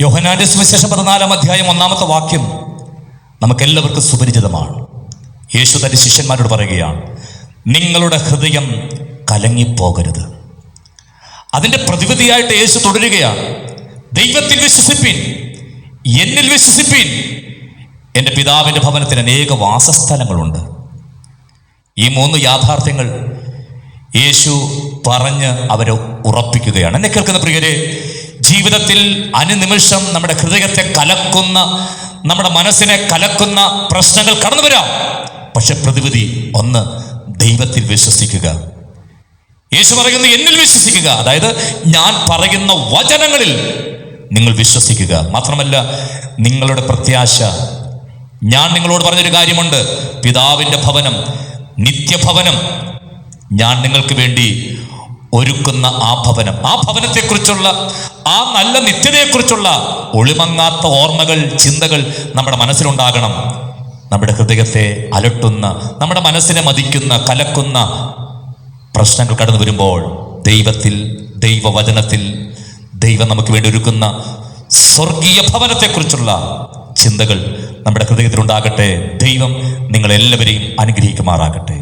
യോഹന്നാന്റെ സുവിശേഷം 14-ാം അധ്യായം 1-ാമത്തെ വാക്യം നമുക്കെല്ലാവർക്കും സുപരിചിതമാണ്. യേശു തന്റെ ശിഷ്യന്മാരോട് പറയുകയാണ്, നിങ്ങളുടെ ഹൃദയം കലങ്ങിപ്പോകരുത്. അതിൻ്റെ പ്രതിവിധിയായിട്ട് യേശു തുടരുകയാണ്, ദൈവത്തിൽ വിശ്വസിപ്പീൻ, എന്നിൽ വിശ്വസിപ്പീൻ. എൻ്റെ പിതാവിൻ്റെ ഭവനത്തിന് അനേക വാസസ്ഥലങ്ങളുണ്ട്. ഈ 3 യാഥാർത്ഥ്യങ്ങൾ യേശു പറഞ്ഞ് അവരെ ഉറപ്പിക്കുകയാണ്. എന്നെ കേൾക്കുന്ന പ്രിയരെ, ജീവിതത്തിൽ അനുനിമിഷം നമ്മുടെ ഹൃദയത്തെ കലക്കുന്ന, നമ്മുടെ മനസ്സിനെ കലക്കുന്ന പ്രശ്നങ്ങൾ കടന്നു വരാം. പക്ഷെ പ്രതിവിധി ഒന്ന്, ദൈവത്തിൽ വിശ്വസിക്കുക. യേശു പറയുന്നു, എന്നിൽ വിശ്വസിക്കുക. അതായത് ഞാൻ പറയുന്ന വചനങ്ങളിൽ നിങ്ങൾ വിശ്വസിക്കുക. മാത്രമല്ല, നിങ്ങളുടെ പ്രത്യാശ, ഞാൻ നിങ്ങളോട് പറഞ്ഞൊരു കാര്യമുണ്ട്, പിതാവിൻ്റെ ഭവനം, നിത്യഭവനം, ഞാൻ നിങ്ങൾക്ക് വേണ്ടി ഒരുക്കുന്ന ആ ഭവനം, ആ ഭവനത്തെക്കുറിച്ചുള്ള, ആ നല്ല നിത്യതയെക്കുറിച്ചുള്ള ഒളിമങ്ങാത്ത ഓർമ്മകൾ, ചിന്തകൾ നമ്മുടെ മനസ്സിലുണ്ടാകണം. നമ്മുടെ ഹൃദയത്തെ അലട്ടുന്ന, നമ്മുടെ മനസ്സിനെ മതിക്കുന്ന, കലക്കുന്ന പ്രശ്നങ്ങൾ കടന്നു വരുമ്പോൾ ദൈവത്തിൽ, ദൈവവചനത്തിൽ, ദൈവം നമുക്ക് വേണ്ടി ഒരുക്കുന്ന സ്വർഗീയ ഭവനത്തെക്കുറിച്ചുള്ള ചിന്തകൾ നമ്മുടെ ഹൃദയത്തിലുണ്ടാകട്ടെ. ദൈവം നിങ്ങളെല്ലാവരെയും അനുഗ്രഹിക്കുമാറാകട്ടെ.